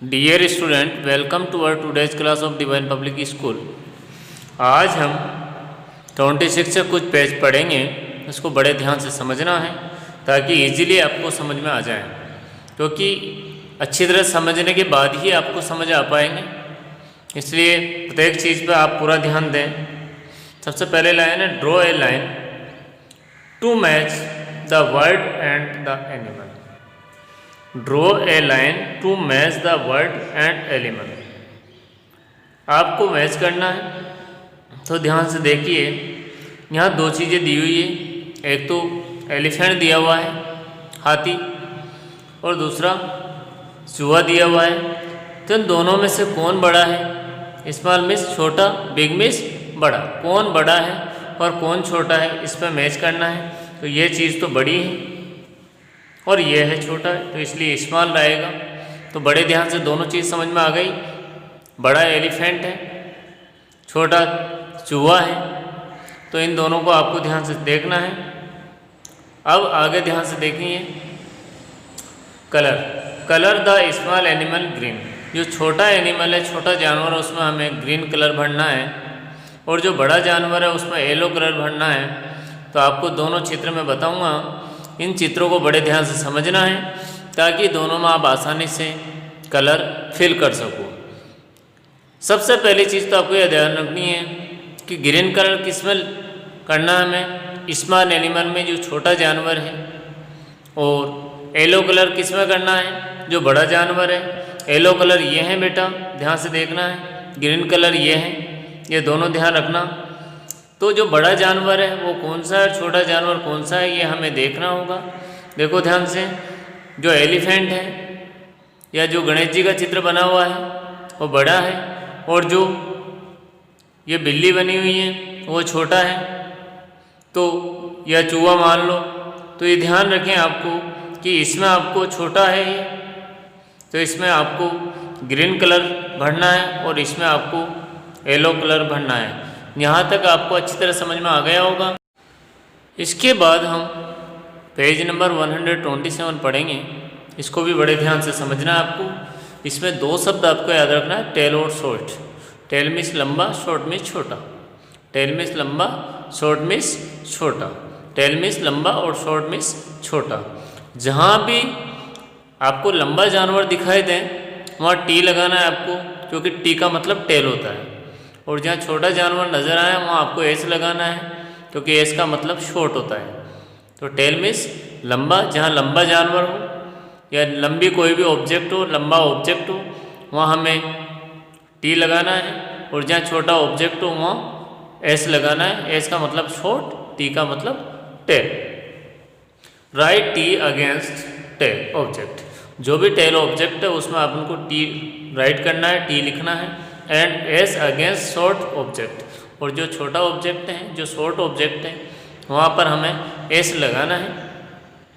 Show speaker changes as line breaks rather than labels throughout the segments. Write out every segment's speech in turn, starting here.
Dear student, welcome to our today's class of divine public school. आज हम 26 से कुछ पेज पढ़ेंगे। इसको बड़े ध्यान से समझना है ताकि इजीली आपको समझ में आ जाए, क्योंकि अच्छी तरह समझने के बाद ही आपको समझ आ पाएंगे। इसलिए प्रत्येक चीज़ पे आप पूरा ध्यान दें। सबसे पहले लाइन है, draw a line to match the word and the animal. Draw a line to match the word and animal. आपको मैच करना है, तो ध्यान से देखिए। यहाँ दो चीज़ें दी हुई है, एक तो एलिफेंट दिया हुआ है, हाथी, और दूसरा चूहा दिया हुआ है। तो इन दोनों में से कौन बड़ा है? स्मॉल मिस छोटा, बिग मिस बड़ा। कौन बड़ा है और कौन छोटा है, इस पर मैच करना है। तो ये चीज़ तो बड़ी है और ये है छोटा है, तो इसलिए स्मॉल रहेगा। तो बड़े ध्यान से दोनों चीज़ समझ में आ गई। बड़ा एलिफेंट है, छोटा चूहा है, तो इन दोनों को आपको ध्यान से देखना है। अब आगे ध्यान से देखिए, colour the small animal green. जो छोटा एनिमल है, छोटा जानवर है, उसमें हमें ग्रीन कलर भरना है, और जो बड़ा जानवर है उसमें येलो कलर भरना है। तो आपको दोनों चित्र में बताऊंगा, इन चित्रों को बड़े ध्यान से समझना है ताकि दोनों में आप आसानी से कलर फिल कर सको। सबसे पहली चीज़ तो आपको यह ध्यान रखनी है कि ग्रीन कलर किस में करना है हमें, स्मॉल एनिमल में जो छोटा जानवर है, और येलो कलर किस में करना है, जो बड़ा जानवर है। येलो कलर ये है बेटा, ध्यान से देखना है। ग्रीन कलर ये है, ये दोनों ध्यान रखना। तो जो बड़ा जानवर है वो कौन सा है, छोटा जानवर कौन सा है, ये हमें देखना होगा। देखो ध्यान से, जो एलिफेंट है या जो गणेश जी का चित्र बना हुआ है वो बड़ा है, और जो ये बिल्ली बनी हुई है वो छोटा है। तो या चूहा मान लो। तो ये ध्यान रखें आपको कि इसमें आपको छोटा है ये, तो इसमें आपको ग्रीन कलर भरना है और इसमें आपको येलो कलर भरना है। यहाँ तक आपको अच्छी तरह समझ में आ गया होगा। इसके बाद हम पेज नंबर 127 पढ़ेंगे। इसको भी बड़े ध्यान से समझना है आपको। इसमें दो शब्द आपको याद रखना है, टेल और शॉर्ट। टेल मीन्स लंबा, शॉर्ट मीन्स छोटा। टेल मीन्स लंबा, शॉर्ट मीन्स छोटा। टेल मीन्स लंबा और शॉर्ट मीन्स छोटा। जहाँ भी आपको लंबा जानवर दिखाई दे वहाँ टी लगाना है आपको, क्योंकि टी का मतलब टेल होता है। और जहाँ छोटा जानवर नज़र आए वहाँ आपको एस लगाना है, क्योंकि एस का मतलब शॉर्ट होता है। तो टेल मीन्स लंबा, जहाँ लंबा जानवर हो या लंबी कोई भी ऑब्जेक्ट हो, लंबा ऑब्जेक्ट हो, वहाँ हमें टी लगाना है। और जहाँ छोटा ऑब्जेक्ट हो वहाँ एस लगाना है। एस का मतलब शॉर्ट, टी का मतलब tail. Write T against tail object. जो भी टेल ऑब्जेक्ट है उसमें आप उनको टी राइट करना है, टी लिखना है। And S against short object. और जो छोटा ऑब्जेक्ट है, जो शॉर्ट ऑब्जेक्ट है, वहाँ पर हमें एस लगाना है।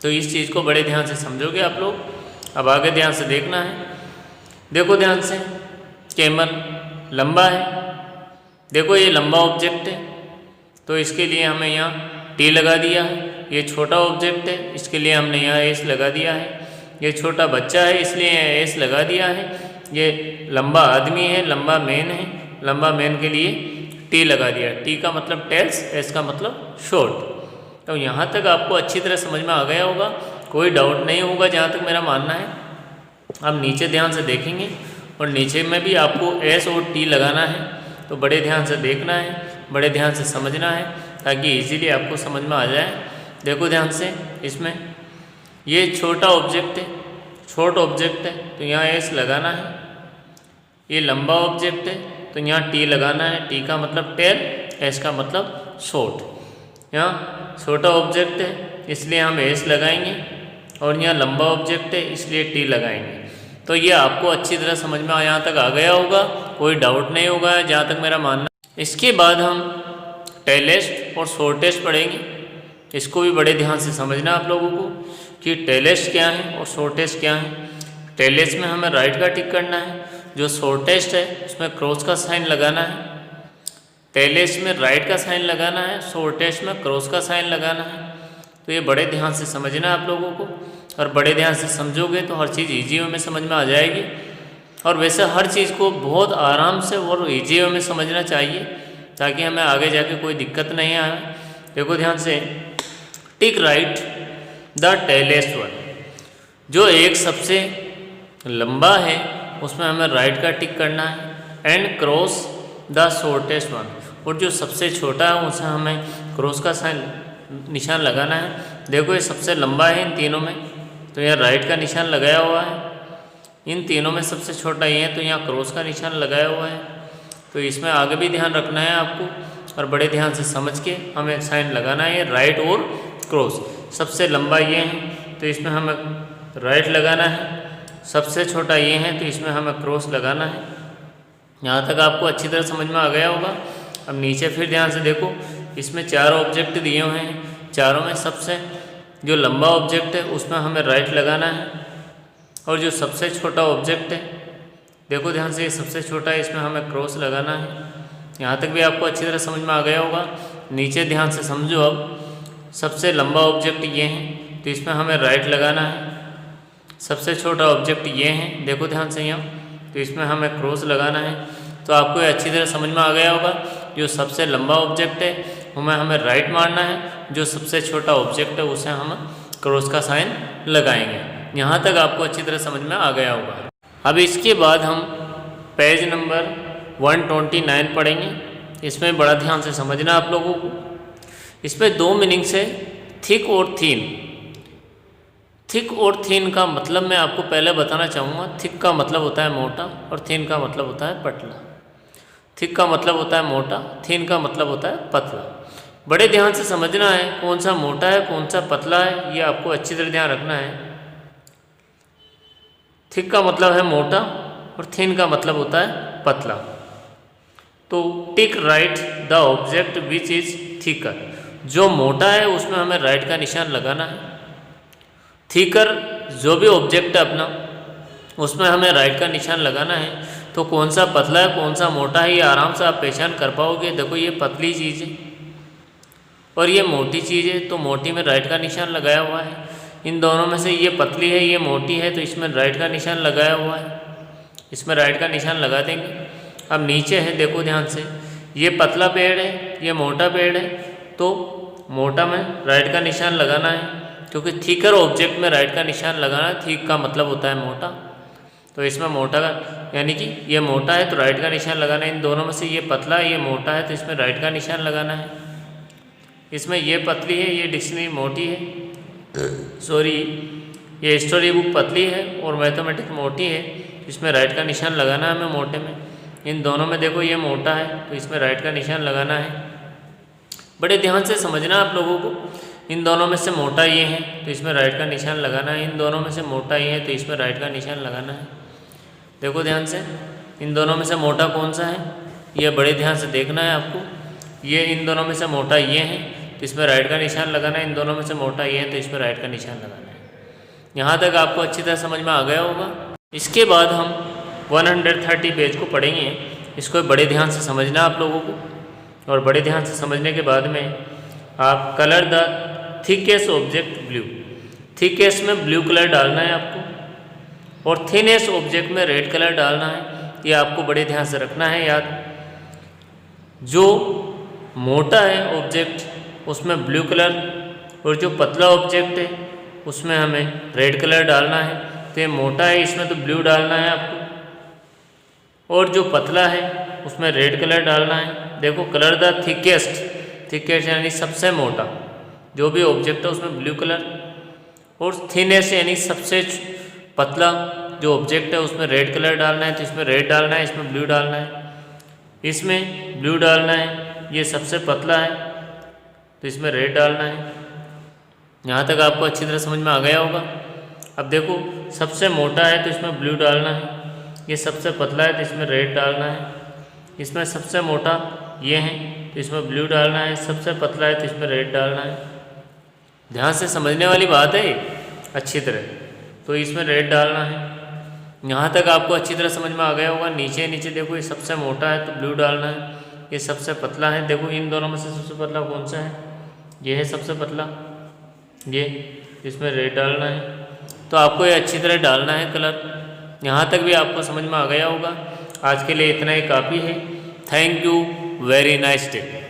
तो इस चीज़ को बड़े ध्यान से समझोगे आप लोग। अब आगे ध्यान से देखना है। देखो ध्यान से, कैमल लंबा है। देखो ये लंबा ऑब्जेक्ट है, तो इसके लिए हमें यहाँ टी लगा दिया है। ये छोटा ऑब्जेक्ट है, इसके लिए हमने यहाँ एस लगा दिया है। ये छोटा बच्चा है, इसलिए एस लगा दिया है। ये लंबा आदमी है, लंबा मैन है, लंबा मैन के लिए टी लगा दिया। टी का मतलब टेल्स, एस का मतलब शॉर्ट। तो यहाँ तक आपको अच्छी तरह समझ में आ गया होगा, कोई डाउट नहीं होगा जहाँ तक मेरा मानना है। अब नीचे ध्यान से देखेंगे, और नीचे में भी आपको एस और टी लगाना है। तो बड़े ध्यान से देखना है, बड़े ध्यान से समझना है, ताकि इजीली आपको समझ में आ जाए। देखो ध्यान से, इसमें ये छोटा ऑब्जेक्ट है, शॉर्ट ऑब्जेक्ट है, तो यहाँ एस लगाना है। ये लंबा ऑब्जेक्ट है, तो यहाँ टी लगाना है। टी का मतलब टेल, एस का मतलब शॉर्ट। यहाँ छोटा ऑब्जेक्ट है, इसलिए हम एस लगाएंगे, और यहाँ लंबा ऑब्जेक्ट है, इसलिए टी लगाएंगे। तो ये आपको अच्छी तरह समझ में यहाँ तक आ गया होगा, कोई डाउट नहीं होगा जहाँ तक मेरा मानना। इसके बाद हम टेलेस्ट और शॉर्टेस्ट पढ़ेंगे। इसको भी बड़े ध्यान से समझना आप लोगों को कि टेलेस्ट क्या है और शॉर्टेस्ट क्या है। टेलेस्ट में हमें राइट का टिक करना है, जो शॉर्टेस्ट है उसमें क्रॉस का साइन लगाना है। टेलेस्ट में राइट का साइन लगाना है, शॉर्टेस्ट में क्रॉस का साइन लगाना है। तो ये बड़े ध्यान से समझना है आप लोगों को, और बड़े ध्यान से समझोगे तो हर चीज़ ईजी में समझ में आ जाएगी। और वैसे हर चीज़ को बहुत आराम से और ईजी वे में समझना चाहिए ताकि हमें आगे जाके कोई दिक्कत नहीं आए। देखो ध्यान से, टिक राइट द टेलेस्ट वन, जो एक सबसे लंबा है उसमें हमें राइट का टिक करना है, and cross the shortest one, और जो सबसे छोटा है उसे हमें क्रॉस का साइन निशान लगाना है। देखो ये सबसे लंबा है इन तीनों में, तो यहाँ राइट का निशान लगाया हुआ है। इन तीनों में सबसे छोटा ये है तो यहाँ क्रॉस का निशान लगाया हुआ है। तो इसमें आगे भी ध्यान रखना है आपको, और बड़े ध्यान से समझ के हमें साइन लगाना है, राइट और क्रॉस। सबसे लंबा ये है तो इसमें हमें राइट लगाना है, सबसे छोटा ये है तो इसमें हमें क्रॉस लगाना है। यहाँ तक आपको अच्छी तरह समझ में आ गया होगा। अब नीचे फिर ध्यान से देखो, इसमें 4 ऑब्जेक्ट दिए हुए हैं, चारों में सबसे जो लंबा ऑब्जेक्ट है उसमें हमें राइट लगाना है, और जो सबसे छोटा ऑब्जेक्ट है देखो ध्यान से, ये सबसे छोटा है, इसमें हमें क्रॉस लगाना है। यहाँ तक भी आपको अच्छी तरह समझ में आ गया होगा। नीचे ध्यान से समझो, अब सबसे लंबा ऑब्जेक्ट ये है तो इसमें हमें राइट लगाना है, सबसे छोटा ऑब्जेक्ट ये है देखो ध्यान से यहाँ, तो इसमें हमें क्रॉस लगाना है। तो आपको ये अच्छी तरह समझ में आ गया होगा, जो सबसे लंबा ऑब्जेक्ट है उसमें हमें राइट मारना है, जो सबसे छोटा ऑब्जेक्ट है उसे हम क्रॉस का साइन लगाएंगे। यहाँ तक आपको अच्छी तरह समझ में आ गया होगा। अब इसके बाद हम पेज नंबर 129 पढ़ेंगे। इसमें बड़ा ध्यान से समझना आप लोगों को। इसमें 2 मीनिंग्स है, थिक और थीन। थिक और थीन का मतलब मैं आपको पहले बताना चाहूँगा। थिक का मतलब होता है मोटा और थीन का मतलब होता है पतला। थिक का मतलब होता है मोटा, थीन का मतलब होता है पतला। बड़े ध्यान से समझना है कौन सा मोटा है कौन सा पतला है, ये आपको अच्छी तरह ध्यान रखना है। थिक का मतलब है मोटा और थीन का मतलब होता है पतला। तो टिक right the object which is thicker, जो मोटा है उसमें हमें राइट का निशान लगाना है। थिकर जो भी ऑब्जेक्ट है अपना उसमें हमें राइट का निशान लगाना है। तो कौन सा पतला है कौन सा मोटा है ये आराम से आप पहचान कर पाओगे। देखो ये पतली चीज़ है और ये मोटी चीज़ है, तो मोटी में राइट का निशान लगाया हुआ है। इन दोनों में से ये पतली है ये मोटी है, तो इसमें राइट का निशान लगाया हुआ है, इसमें राइट का निशान लगा देंगे। अब नीचे है देखो ध्यान से, ये पतला पेड़ है ये मोटा पेड़ है, तो मोटा में राइट का निशान लगाना है, क्योंकि थिकर ऑब्जेक्ट में राइट का निशान लगाना है। थिक का मतलब होता है मोटा, तो इसमें मोटा का यानी कि ये मोटा है तो राइट का निशान लगाना है। इन दोनों में से ये पतला है ये मोटा है, तो इसमें राइट का निशान लगाना है। इसमें ये पतली है ये डिक्शनरी मोटी है, सॉरी ये स्टोरी बुक पतली है और मैथमेटिक्स मोटी है, इसमें राइट का निशान लगाना है हमें मोटे में। इन दोनों में देखो ये मोटा है तो इसमें राइट का निशान लगाना है। बड़े ध्यान से समझना आप लोगों को। इन दोनों में से मोटा ये है तो इसमें राइट का निशान लगाना है, इन दोनों में से मोटा ये है तो इसमें राइट का निशान लगाना है। देखो ध्यान से, इन दोनों में से मोटा कौन सा है ये बड़े ध्यान से देखना है आपको। ये इन दोनों में से मोटा ये है तो इसमें राइट का निशान लगाना है, इन दोनों में से मोटा ये है तो इसमें राइट का निशान लगाना है। यहाँ तक आपको अच्छी तरह समझ में आ गया होगा। इसके बाद हम 130 पेज को पढ़ेंगे। इसको बड़े ध्यान से समझना आप लोगों को, और बड़े ध्यान से समझने के बाद में आप colour the thickest object blue, thickest में ब्लू कलर डालना है आपको, और थिनेस्ट ऑब्जेक्ट में रेड कलर डालना है। ये आपको बड़े ध्यान से रखना है याद। जो मोटा है ऑब्जेक्ट उसमें ब्लू कलर, और जो पतला ऑब्जेक्ट है उसमें हमें रेड कलर डालना है। तो ये मोटा है इसमें तो ब्लू डालना है आपको, और जो पतला है उसमें रेड कलर डालना है। देखो कलर द थिकेस्ट, थिकेस्ट यानी सबसे मोटा जो भी ऑब्जेक्ट है उसमें ब्लू कलर, और थिनेस्ट यानी सबसे पतला जो ऑब्जेक्ट है उसमें रेड कलर डालना है। तो इसमें रेड डालना है इसमें ब्लू डालना है, इसमें ब्लू डालना है। ये सबसे पतला है तो इसमें रेड डालना है। यहाँ तक आपको अच्छी तरह समझ में आ गया होगा। अब देखो सबसे मोटा है तो इसमें ब्लू डालना है, ये सबसे पतला है तो इसमें रेड डालना है, इसमें सबसे मोटा ये है तो इसमें ब्लू डालना है, सबसे पतला है तो इसमें रेड डालना है। ध्यान से समझने वाली बात है अच्छी तरह, तो इसमें रेड डालना है। यहाँ तक आपको अच्छी तरह समझ में आ गया होगा। नीचे नीचे देखो ये सबसे मोटा है तो ब्लू डालना है, ये सबसे पतला है। देखो इन दोनों में से सबसे पतला कौन सा है, ये है सबसे पतला, ये इसमें रेड डालना है। तो आपको ये अच्छी तरह डालना है कलर। यहाँ तक भी आपको समझ में आ गया होगा। आज के लिए इतना ही काफ़ी है। Thank you, very nice day.